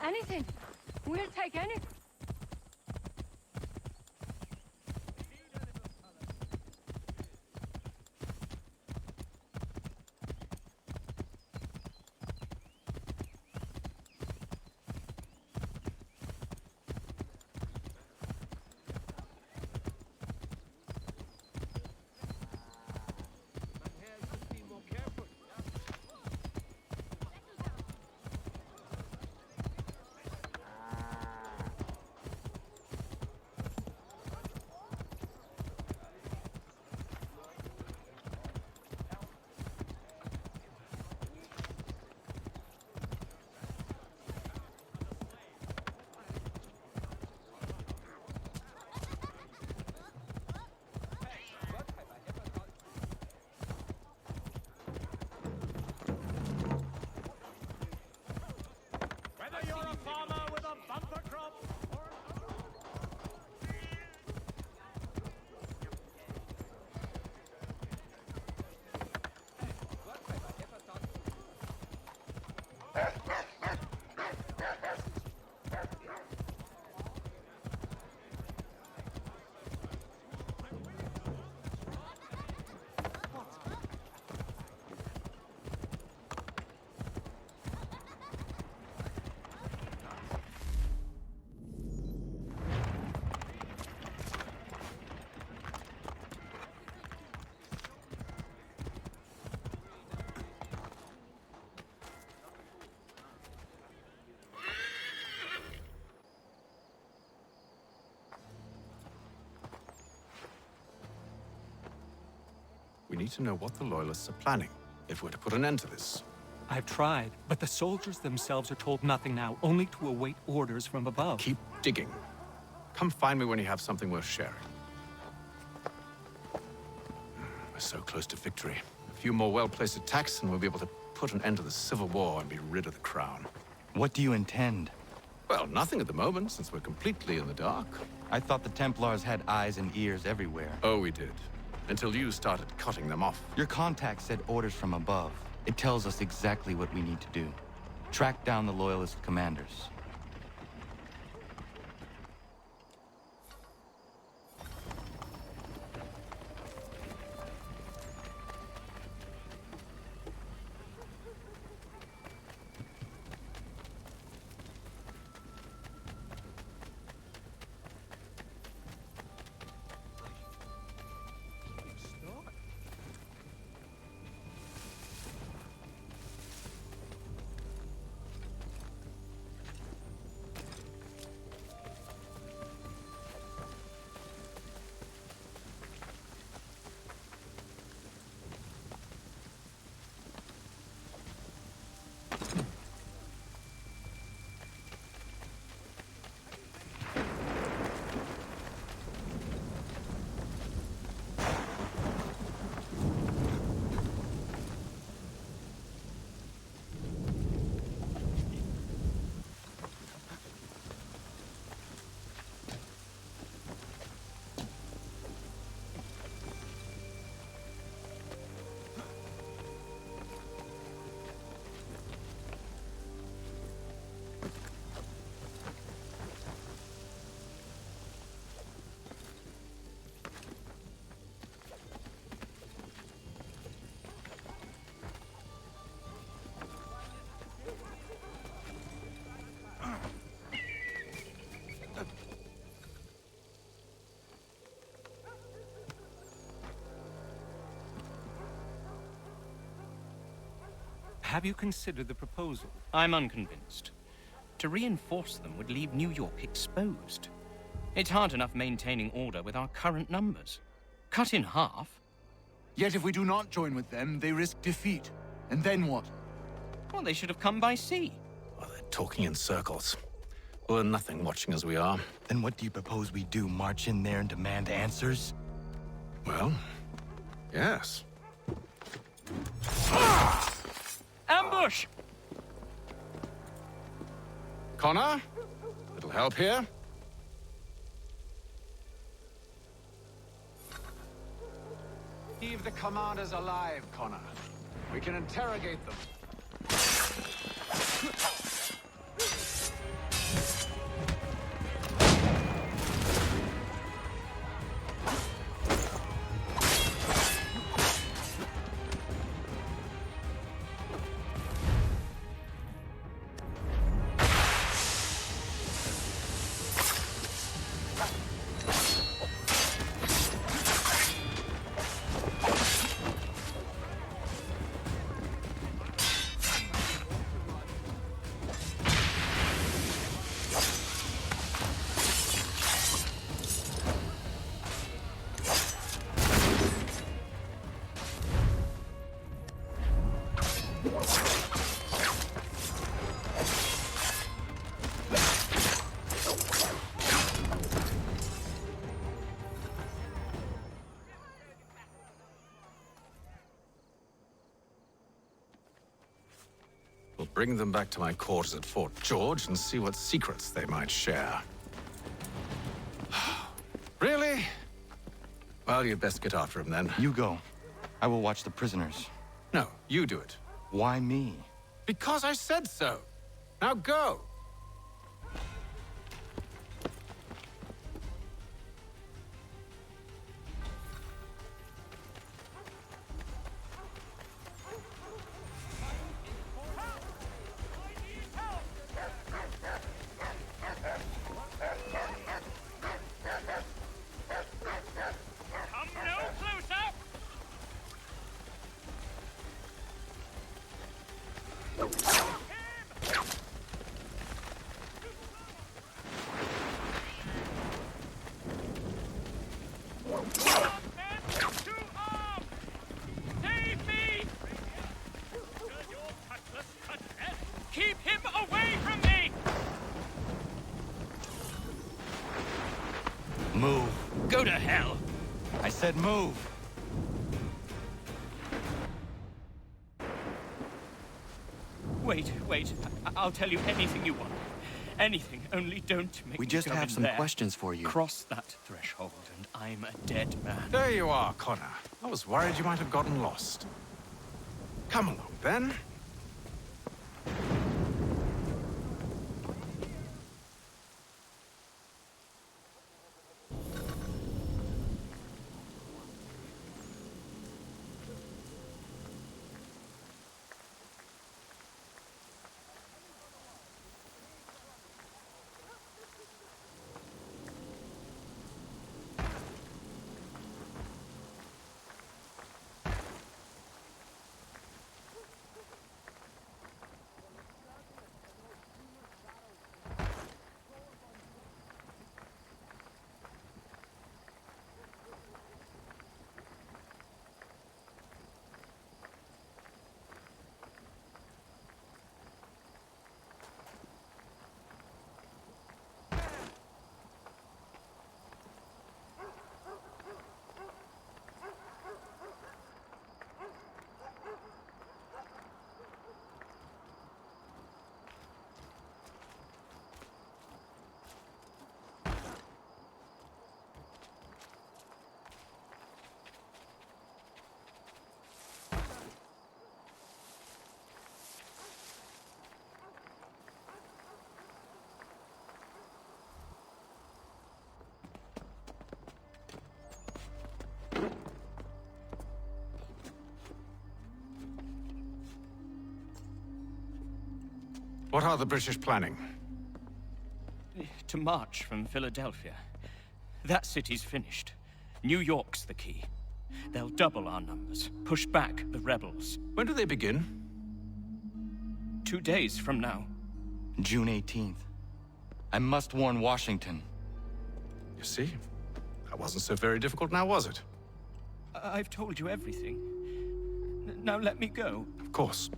Anything. We'll take anything. We need to know what the Loyalists are planning, if we're to put an end to this. I've tried, but the soldiers themselves are told nothing now, only to await orders from above. Keep digging. Come find me when you have something worth sharing. We're so close to victory. A few more well-placed attacks and we'll be able to put an end to the Civil War and be rid of the crown. What do you intend? Well, nothing at the moment, since we're completely in the dark. I thought the Templars had eyes and ears everywhere. Oh, we did. Until you started cutting them off. Your contact said orders from above. It tells us exactly what we need to do. Track down the Loyalist commanders. Have you considered the proposal? I'm unconvinced. To reinforce them would leave New York exposed. It's hard enough maintaining order with our current numbers. Cut in half. Yet if we do not join with them, they risk defeat. And then what? Well, they should have come by sea. Well, they're talking in circles. We'll learn nothing watching as we are. Then what do you propose we do? March in there and demand answers? Well, yes. Ambush! Connor? Little help here? Leave the commanders alive, Connor. We can interrogate them. Bring them back to my quarters at Fort George and see what secrets they might share. Really? Well, you'd best get after him then. You go. I will watch the prisoners. No, you do it. Why me? Because I said so. Now go! Come no closer! Save me! Keep him away from me! Move. Go to hell! I said move. Wait. I'll tell you anything you want. Anything, only don't make We me just go have in some there. questions for you. Cross that threshold, and I'm a dead man. There you are, Connor. I was worried you might have gotten lost. Come along, then. What are the British planning? To march from Philadelphia. That city's finished. New York's the key. They'll double our numbers, push back the rebels. When do they begin? 2 days from now. June 18th. I must warn Washington. You see? That wasn't so very difficult now, was it? I've told you everything. Now let me go. Of course.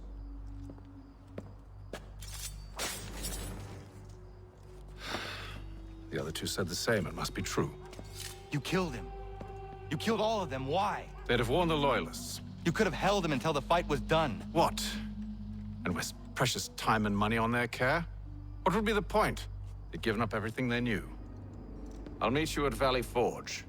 The other two said the same. It must be true. You killed him. You killed all of them. Why? They'd have warned the Loyalists. You could have held him until the fight was done. What? And waste precious time and money on their care? What would be the point? They'd given up everything they knew. I'll meet you at Valley Forge.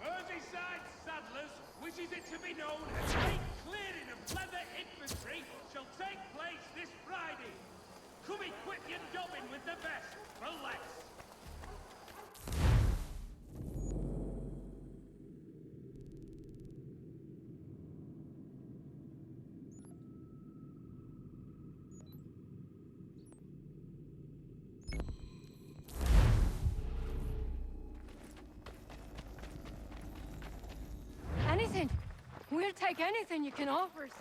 Merseyside Saddlers wishes it to be known a great clearing of leather infantry shall take place this Friday. Come equip your dobbin with the best for less. Anything. We'll take anything you can offer us.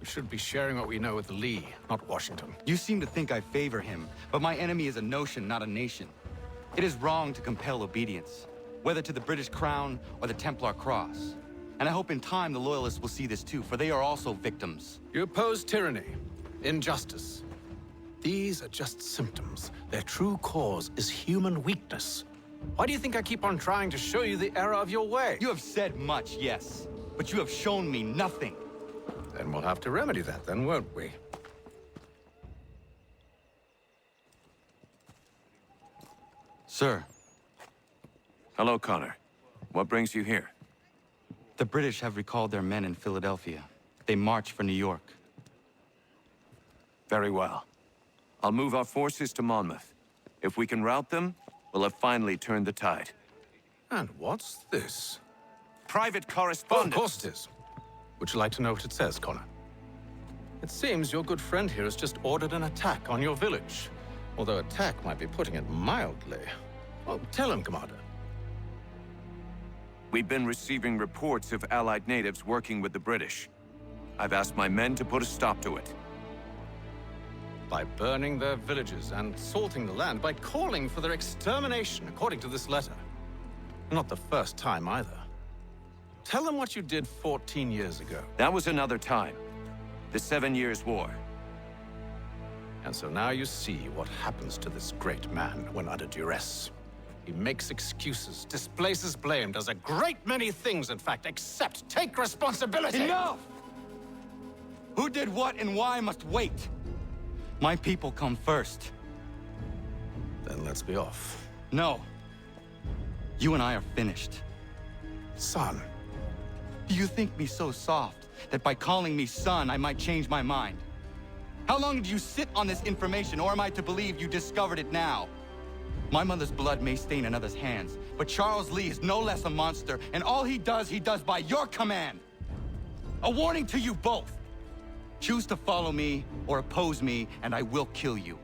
We should be sharing what we know with Lee, not Washington. You seem to think I favor him, but my enemy is a notion, not a nation. It is wrong to compel obedience, whether to the British Crown or the Templar Cross. And I hope in time the Loyalists will see this too, for they are also victims. You oppose tyranny, injustice. These are just symptoms. Their true cause is human weakness. Why do you think I keep on trying to show you the error of your way? You have said much, yes, but you have shown me nothing. Then we'll have to remedy that then, won't we? Sir, Hello, Connor. What brings you here? the British have recalled their men in Philadelphia. They march for New York. Very well. I'll move our forces to Monmouth. If we can rout them, we'll have finally turned the tide. And what's this? Private Oh, of correspondence! course it is. Would you like to know what it says, Connor? It seems your good friend here has just ordered an attack on your village. Although attack might be putting it mildly. Well, tell him, Commander. We've been receiving reports of Allied natives working with the British. I've asked my men to put a stop to it. By burning their villages and salting the land, by calling for their extermination, according to this letter. Not the first time, either. Tell them what you did 14 years ago. That was another time. The 7 Years' War. And so now you see what happens to this great man when under duress. He makes excuses, displaces blame, does a great many things, in fact, except take responsibility! Enough! Who did what and why must wait. My people come first. Then let's be off. No. You and I are finished. Son. Do you think me so soft that by calling me son, I might change my mind? How long did you sit on this information, or am I to believe you discovered it now? My mother's blood may stain another's hands, but Charles Lee is no less a monster, and all he does by your command. A warning to you both. Choose to follow me or oppose me, and I will kill you.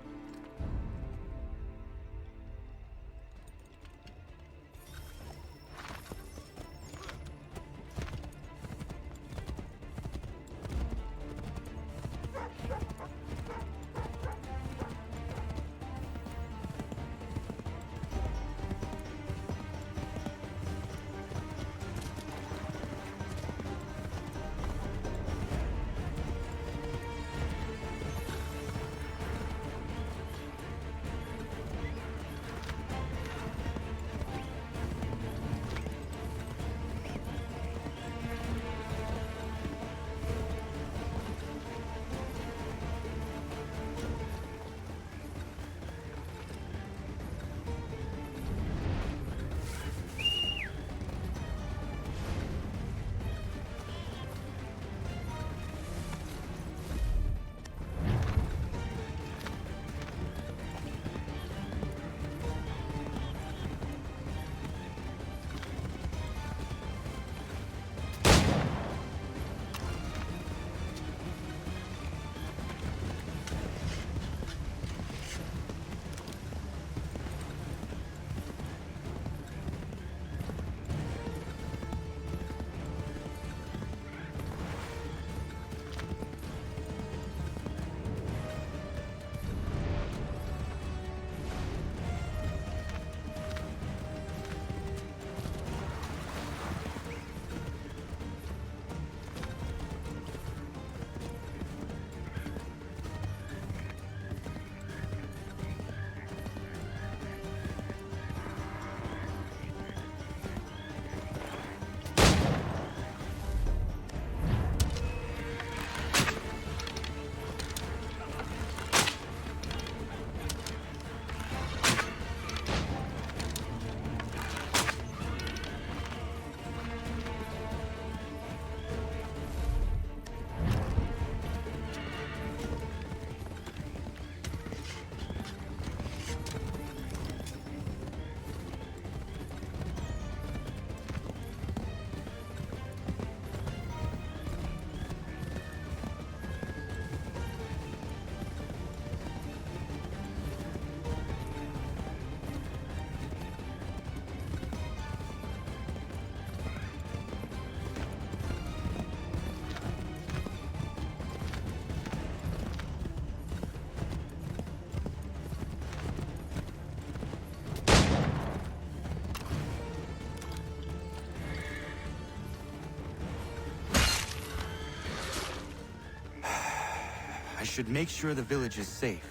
I should make sure the village is safe.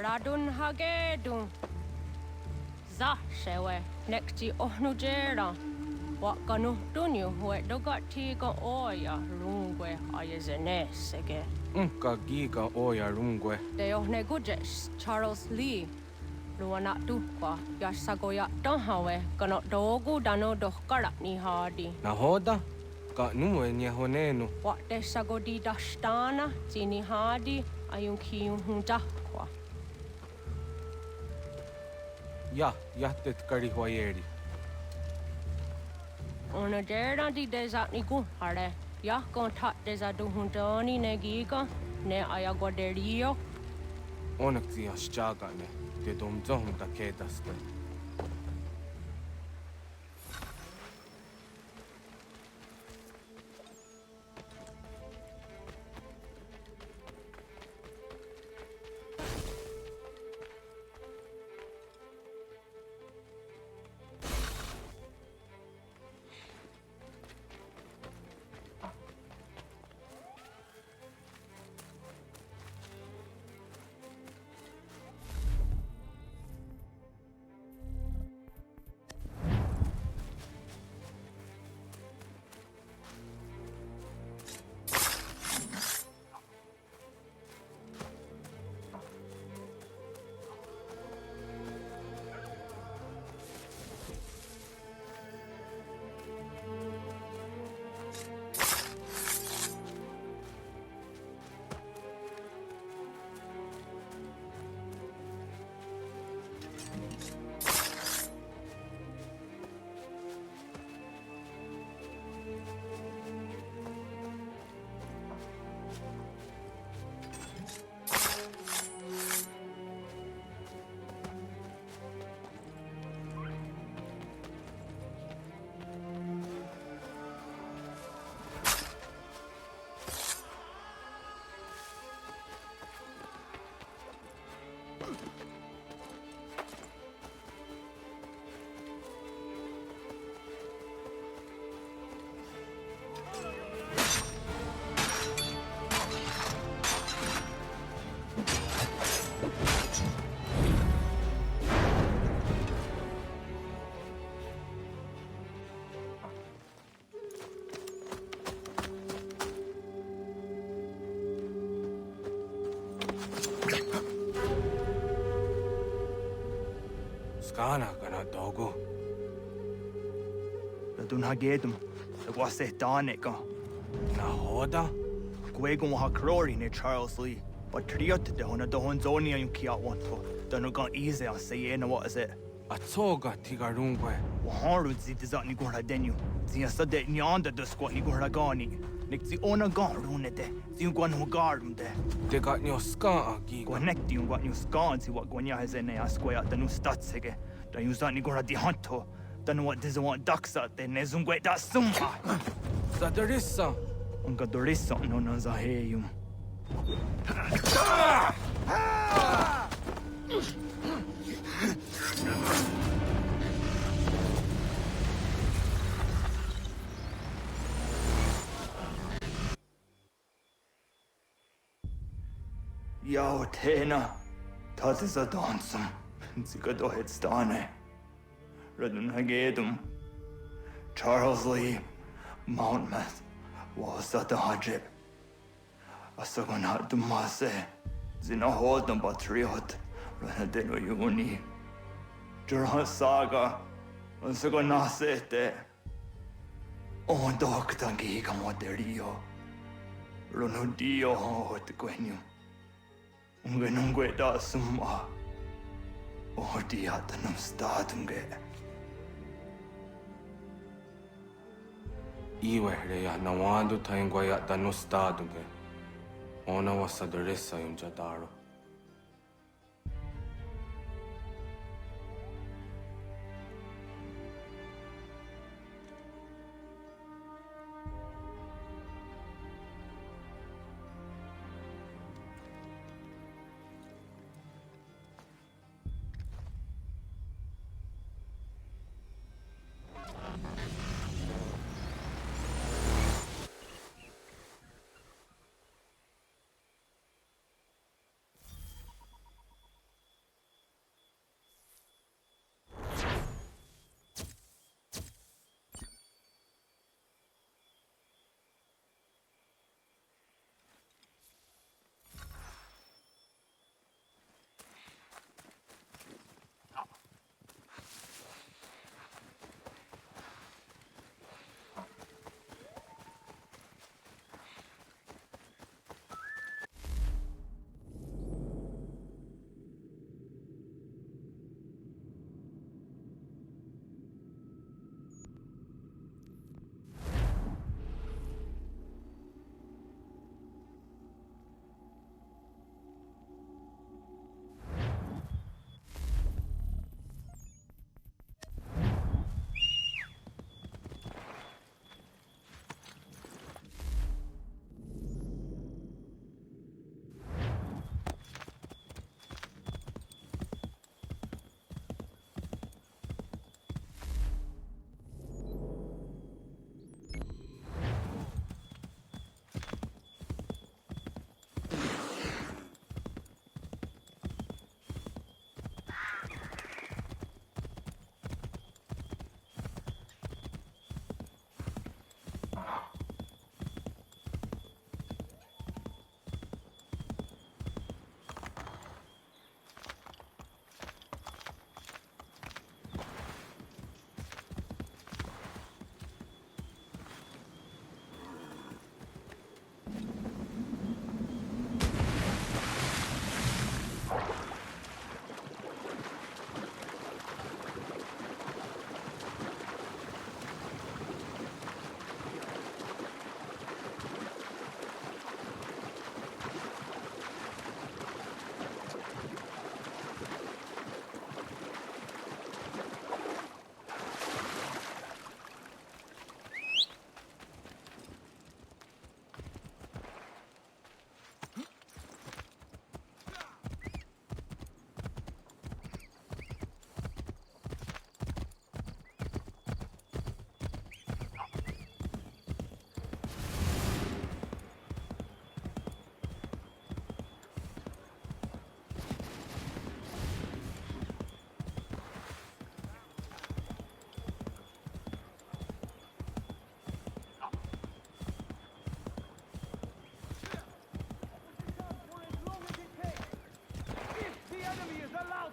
Radun hagedun. Za shewe nekti ohnujera. Wakanu dunyu hue dogati ga oya rungwe ayazenesege. Unka giga oya rungwe. De ohne gujes Charles Lee. Luana tukwa yasagoya donhawe kano dogu dano dohkara ni hadi. Nahoda? Ka numwe ni honenu. Wa de sagodi dashtana zini hadi ayun kiyun hundakwa. Ja, jahtet kari hoyeri. Ona dera di desat ni hare. Ya kontat desatu hundani negiga ne ayaguaderio. Onak tia shchagane. Te dom zohum ta kedaste. Skana kana dogo. Radun hagedum. Wase danika. Nahoda? Gwegon ha krori ne Charles Lee. But triot de hona dohon zoni ayun kia wanto. Dano gan easy on say na what is it? Atsoga tigarungwe. Waharu zi dizat ni gora denu. Zi asade nyanda de squat ni gora gani. Nik zi ona gan runete. Zi gwan ho garum de. Te got nyo ska giga. Gwanek di gwan you scan zi what gwanya has ene asquaya danu statsege. Dan you zat ni gora di hanto. Dano what doesn't want ducks out there nezungwe da sumpa. Sadarissa. Ang kadorisa no na zaheyum. Yao tena. Das ist a dansum. Sie gedohet stane. Redun hagedum. Charles Lee, Mountmouth, was at the Hajib. A second hat the Masse. Zina hold them patriot. Renadeno Uni. Jurhan Saga. A second nasete. On doctangi camoterio. Ronudio hot quenium. Ungenungue da summa. O diatanum statunge. Iwe reya nawando taingwa ya tanu staduge. Ona wa sadarissa yung jadaro.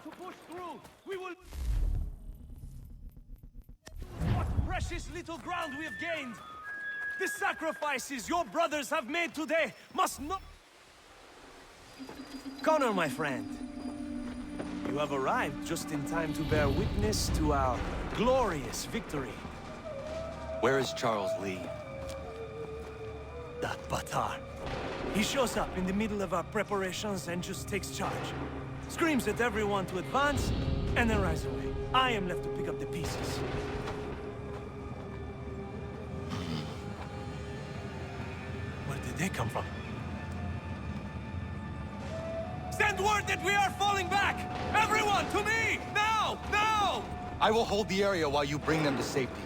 To push through, we will. What precious little ground we have gained! The sacrifices your brothers have made today must not. Connor, my friend, you have arrived just in time to bear witness to our glorious victory. Where is Charles Lee? That Batar. He shows up in the middle of our preparations and just takes charge. Screams at everyone to advance, and then rides away. I am left to pick up the pieces. they come from? Send word that we are falling back! Everyone, to me! Now! Now! I will hold the area while you bring them to safety.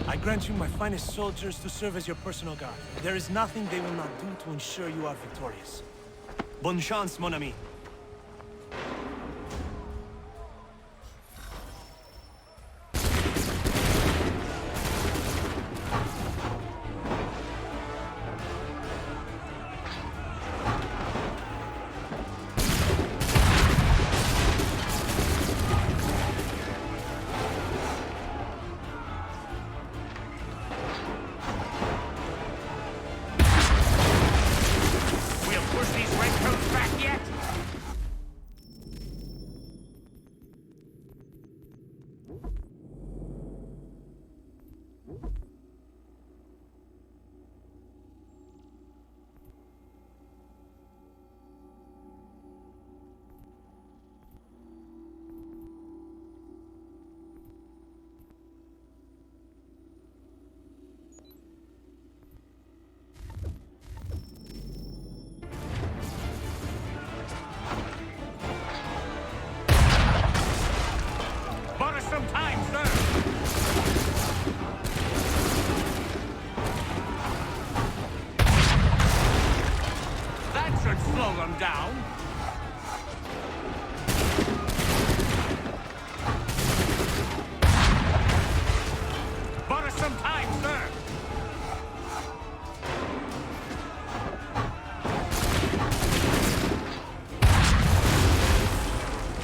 I grant you my finest soldiers to serve as your personal guard. There is nothing they will not do to ensure you are victorious. Bonne chance, mon ami. Some time, sir! That should slow them down. Butter some time, sir!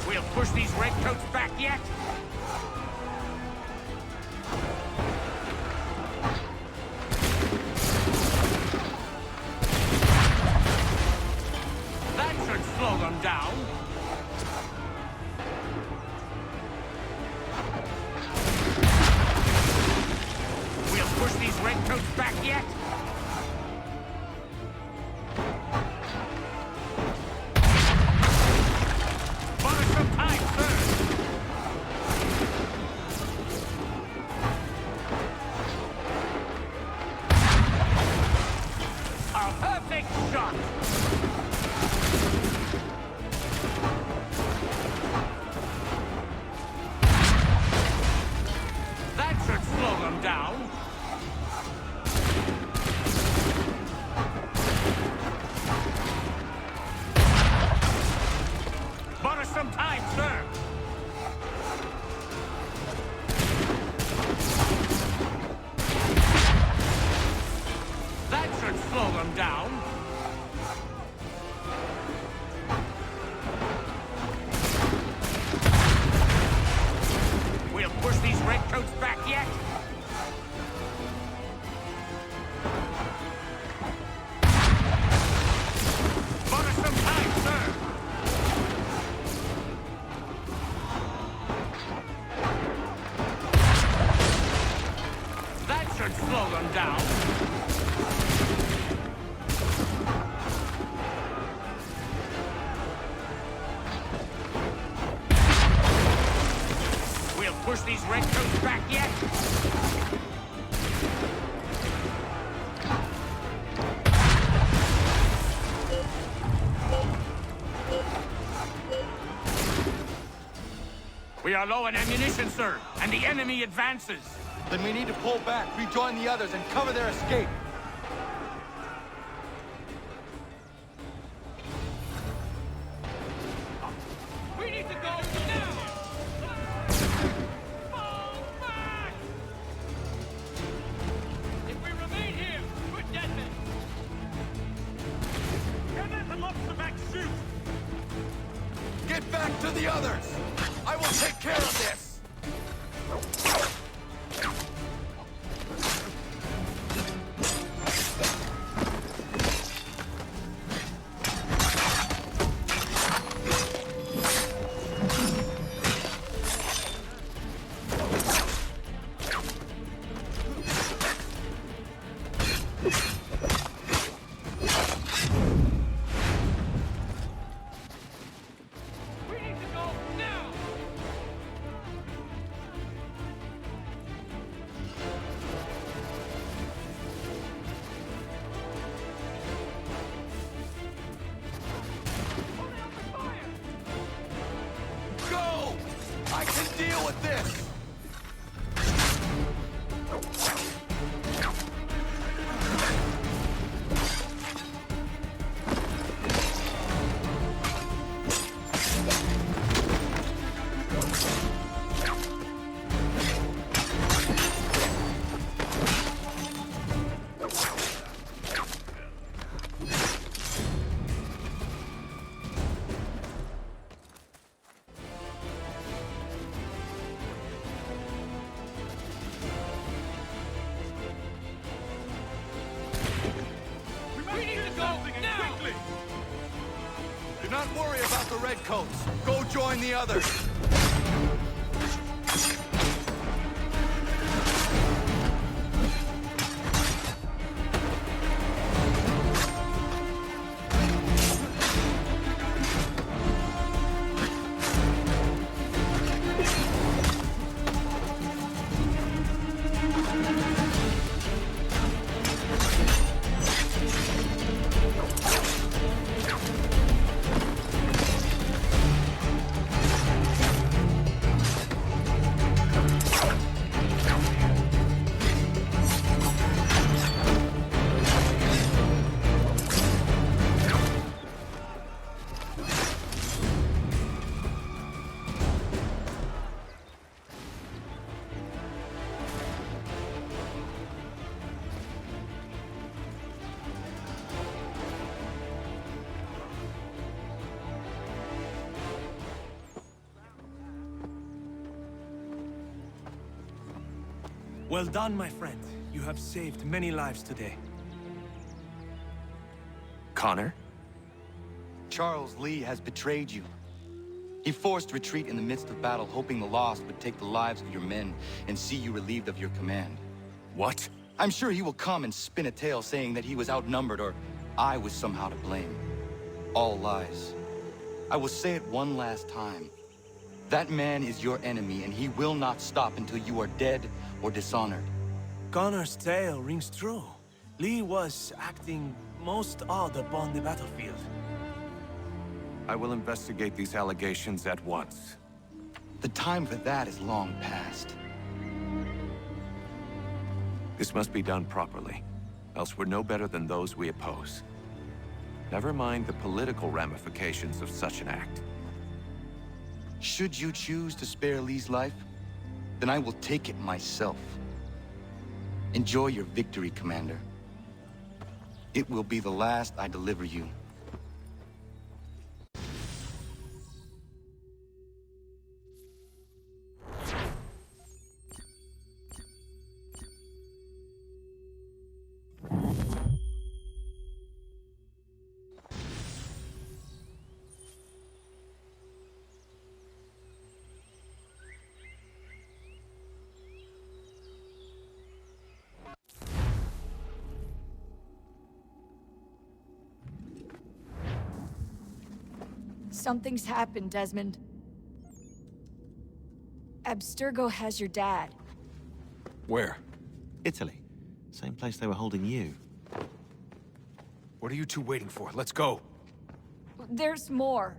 We'll push these redcoats back yet? Slow them down. We'll push these redcoats back yet? Buy some time, sir. A perfect shot. Slow them down. Butter some time, sir. That should slow them down. We'll push these redcoats back yet? Butter some time, sir! That should slow them down. We'll push these redcoats back yet? We are low on ammunition, sir, and the enemy advances. Then we need to pull back, rejoin the others, and cover their escape. We need to go now! Fall back! If we remain here, we're dead men. Kenneth and lobster back shoot! Get back to the others! I will take care of this! I can deal with this! Do not worry about the redcoats. Go join the others. Well done, my friend. You have saved many lives today. Connor? Charles Lee has betrayed you. He forced retreat in the midst of battle, hoping the lost would take the lives of your men and see you relieved of your command. What? I'm sure he will come and spin a tale saying that he was outnumbered or I was somehow to blame. All lies. I will say it one last time. That man is your enemy, and he will not stop until you are dead or dishonored. Connor's tale rings true. Lee was acting most odd upon the battlefield. I will investigate these allegations at once. The time for that is long past. This must be done properly, else we're no better than those we oppose. Never mind the political ramifications of such an act. Should you choose to spare Lee's life, then I will take it myself. Enjoy your victory, Commander. It will be the last I deliver you. Something's happened, Desmond. Abstergo has your dad. Where? Italy. Same place they were holding you. What are you two waiting for? Let's go. There's more.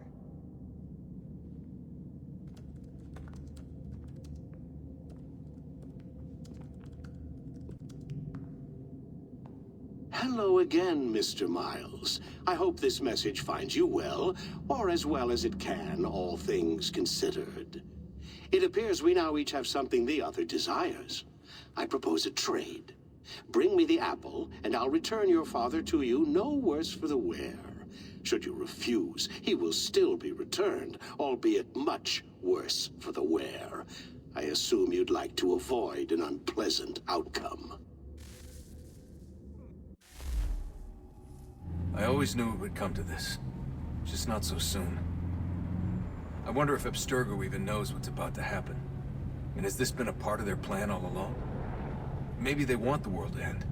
Hello again, Mr. Miles. I hope this message finds you well, or as well as it can, all things considered. It appears we now each have something the other desires. I propose a trade. Bring me the apple, and I'll return your father to you no worse for the wear. Should you refuse, he will still be returned, albeit much worse for the wear. I assume you'd like to avoid an unpleasant outcome. I always knew it would come to this. Just not so soon. I wonder if Abstergo even knows what's about to happen. And has this been a part of their plan all along? Maybe they want the world to end.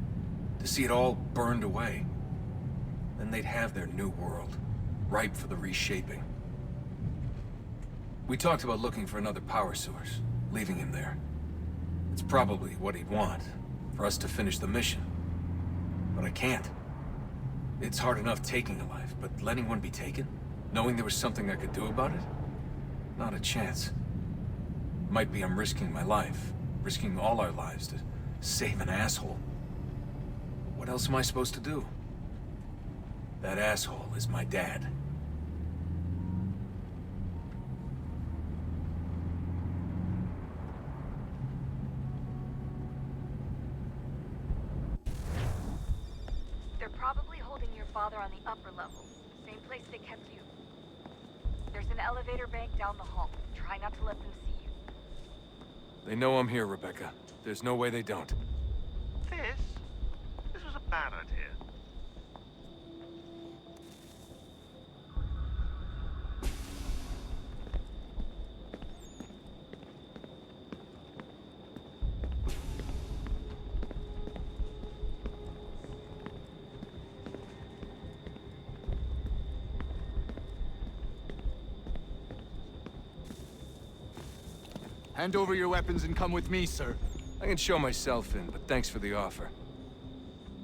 To see it all burned away. Then they'd have their new world, ripe for the reshaping. We talked about looking for another power source, leaving him there. It's probably what he'd want, for us to finish the mission. But I can't. It's hard enough taking a life, but letting one be taken? Knowing there was something I could do about it? Not a chance. Might be I'm risking my life, risking all our lives to save an asshole. What else am I supposed to do? That asshole is my dad. They're probably holding your father on the upper level, same place they kept you. There's an elevator bank down the hall. Try not to let them see you. They know I'm here, Rebecca. There's no way they don't. This was a bad idea. Hand over your weapons and come with me, sir. I can show myself in, but thanks for the offer.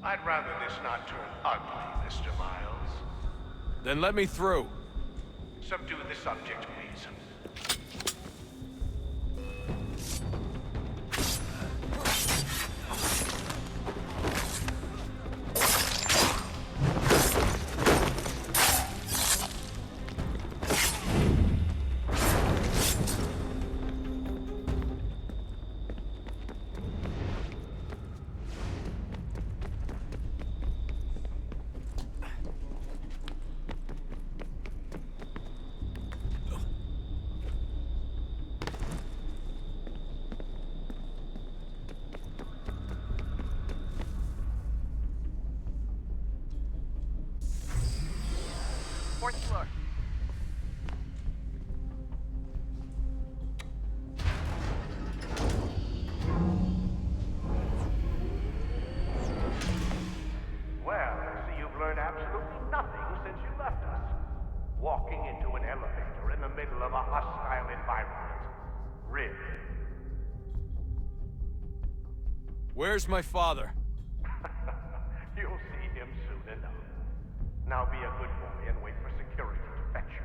I'd rather this not turn ugly, Mr. Miles. Then let me through. Subdue the subject, please. Fourth floor. Well, I see you've learned absolutely nothing since you left us. Walking into an elevator in the middle of a hostile environment. Really? Where's my father? You'll see him soon enough. Now be a good boy and wait for security to fetch you.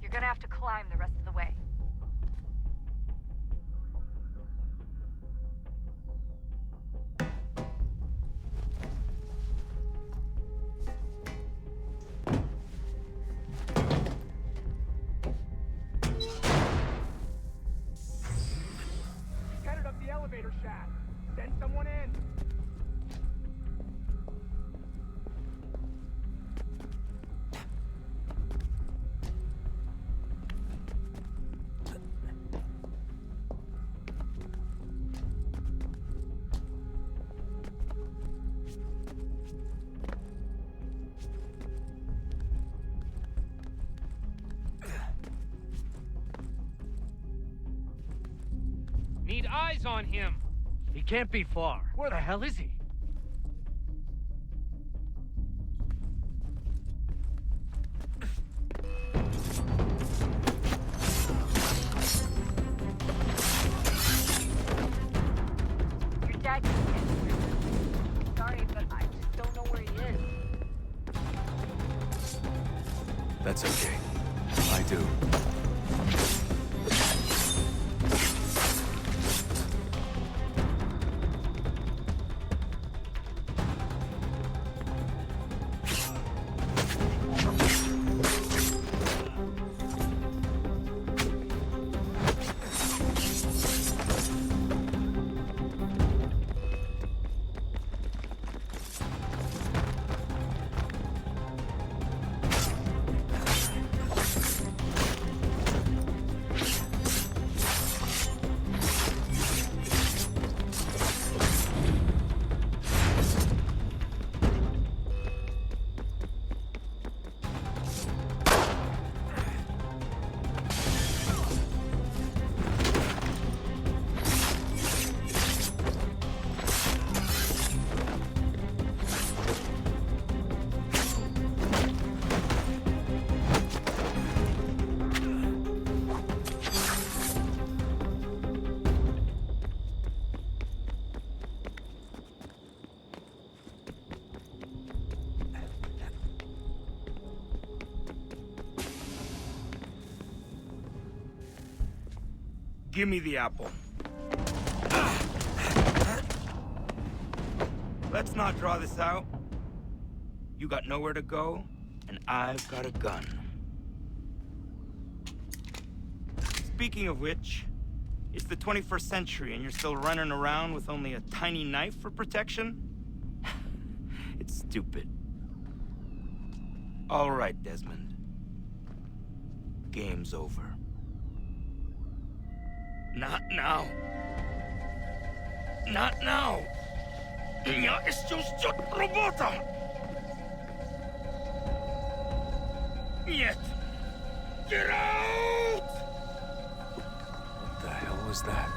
You're gonna have to climb the rest of the way. Headed up the elevator shaft. Send someone in. Need eyes on him. He can't be far. Where the hell is he? Your dad can get you. Sorry, but I just don't know where he is. That's okay. I do. Give me the apple. Let's not draw this out. You got nowhere to go, and I've got a gun. Speaking of which, it's the 21st century and you're still running around with only a tiny knife for protection? It's stupid. All right, Desmond. Game's over. Not now. Not now. Я еще ждет работа. Нет. Get out! What the hell was that?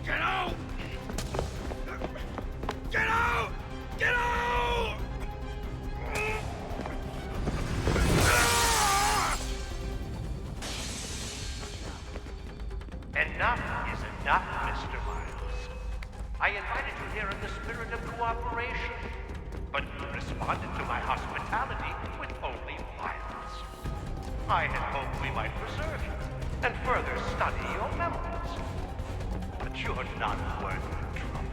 Get out! Get out! Get out! Enough is enough, Mr. Miles. I invited you here in the spirit of cooperation, but you responded to my hospitality with only violence. I had hoped we might preserve you and further study your memories. But you're not worth the trouble.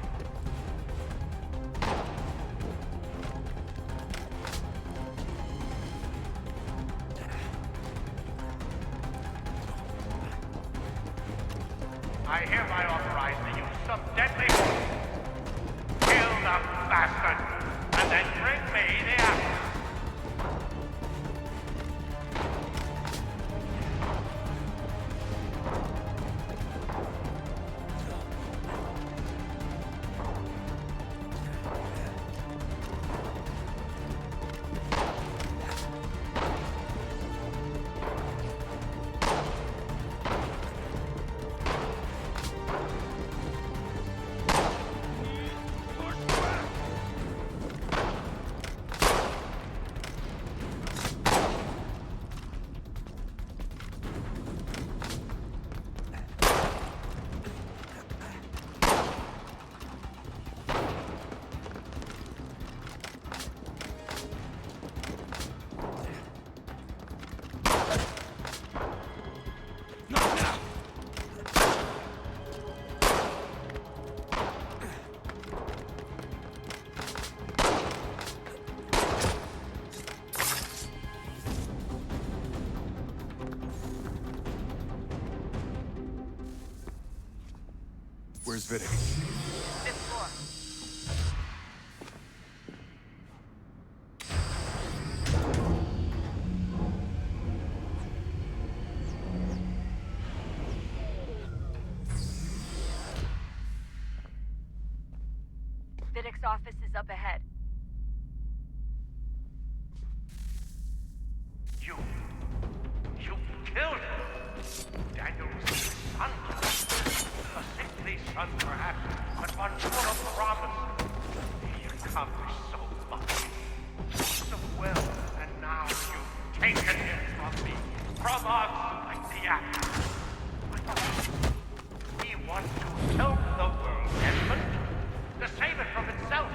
I hereby authorize the use of deadly force. Kill the bastard, and then bring me the apple. Where's Vidic? Fifth floor. Vidic's office is up ahead. You killed him. Daniel's son. A sickly son, perhaps, but one full of promise. He accomplished so much, so well, and now you've taken him from me, from us, like the apple. He wants to help the world, Desmond, to save it from itself.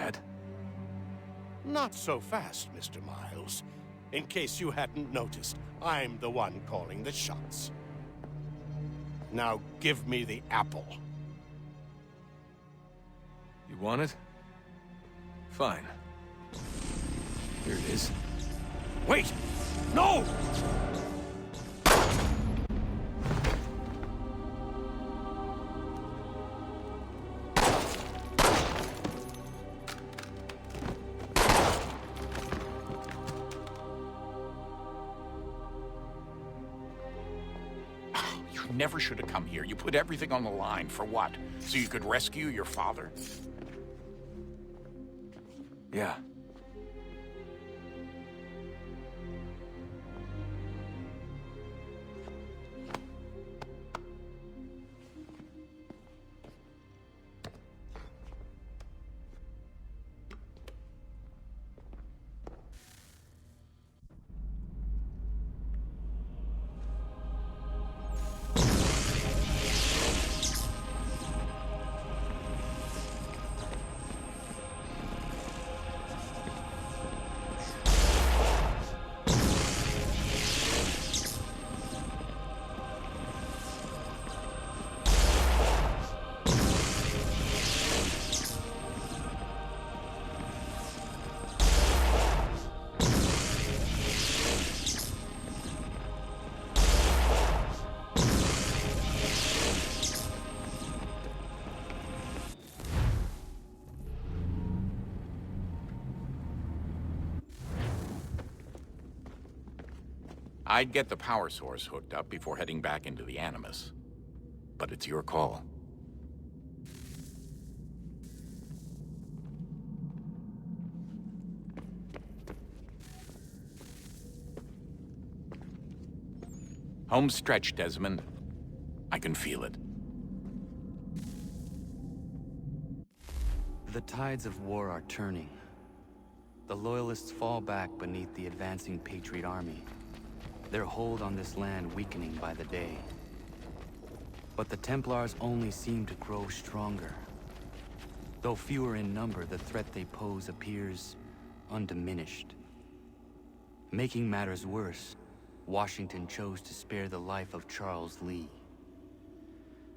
Dad. Not so fast, Mr. Miles. In case you hadn't noticed, I'm the one calling the shots. Now give me the apple. You want it? Fine. Here it is. Wait! No! You never should have come here. You put everything on the line. For what? So you could rescue your father? Yeah. I'd get the power source hooked up before heading back into the Animus. But it's your call. Home stretch, Desmond. I can feel it. The tides of war are turning. The Loyalists fall back beneath the advancing Patriot army, their hold on this land weakening by the day. But the Templars only seem to grow stronger. Though fewer in number, the threat they pose appears undiminished. Making matters worse, Washington chose to spare the life of Charles Lee.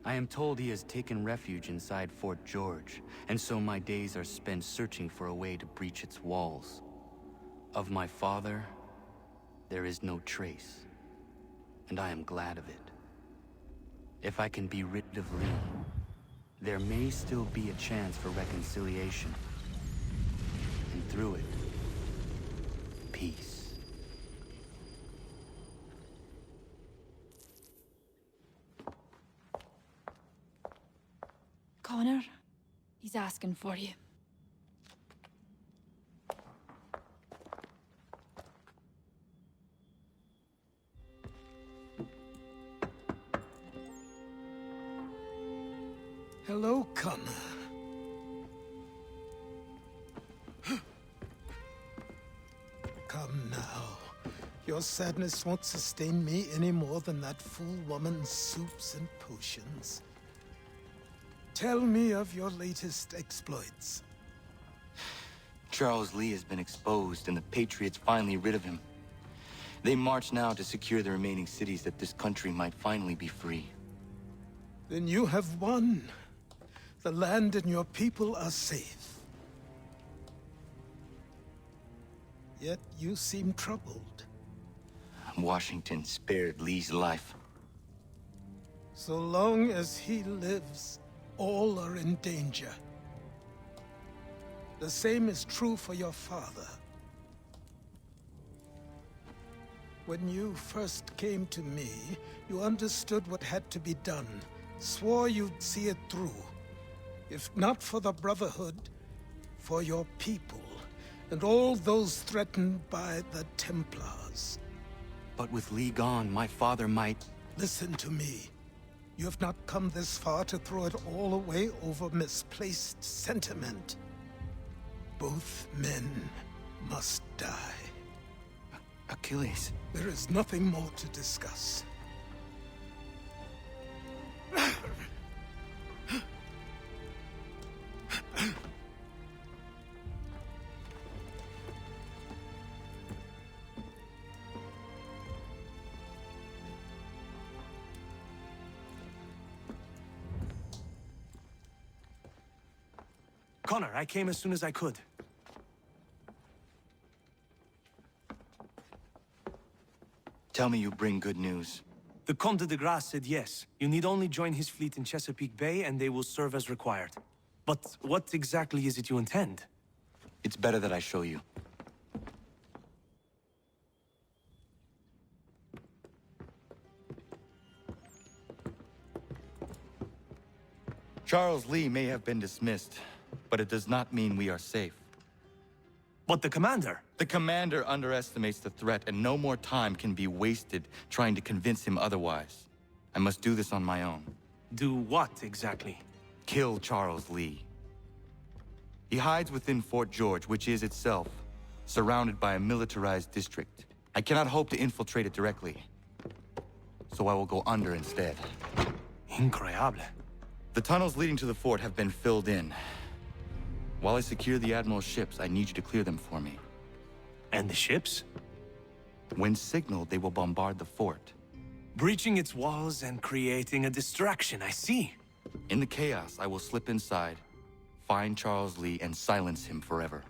I am told he has taken refuge inside Fort George, and so my days are spent searching for a way to breach its walls. Of my father, there is no trace, and I am glad of it. If I can be rid of Lee, there may still be a chance for reconciliation. And through it, peace. Connor, he's asking for you. Hello, Connor. Come now. Your sadness won't sustain me any more than that fool woman's soups and potions. Tell me of your latest exploits. Charles Lee has been exposed, and the Patriots finally rid of him. They march now to secure the remaining cities that this country might finally be free. Then you have won. The land and your people are safe. Yet you seem troubled. Washington spared Lee's life. So long as he lives, all are in danger. The same is true for your father. When you first came to me, you understood what had to be done, swore you'd see it through. If not for the Brotherhood, for your people, and all those threatened by the Templars. But with Lee gone, my father might... Listen to me. You have not come this far to throw it all away over misplaced sentiment. Both men must die. Achilles. There is nothing more to discuss. Connor, I came as soon as I could. Tell me you bring good news. The Comte de Grasse said yes. You need only join his fleet in Chesapeake Bay and they will serve as required. But what exactly is it you intend? It's better that I show you. Charles Lee may have been dismissed, but it does not mean we are safe. But the commander? The commander underestimates the threat, and no more time can be wasted trying to convince him otherwise. I must do this on my own. Do what, exactly? Kill Charles Lee. He hides within Fort George, which is itself surrounded by a militarized district. I cannot hope to infiltrate it directly, so I will go under instead. Incroyable. The tunnels leading to the fort have been filled in. While I secure the Admiral's ships, I need you to clear them for me. And the ships? When signaled, they will bombard the fort. Breaching its walls and creating a distraction, I see. In the chaos, I will slip inside, find Charles Lee, and silence him forever.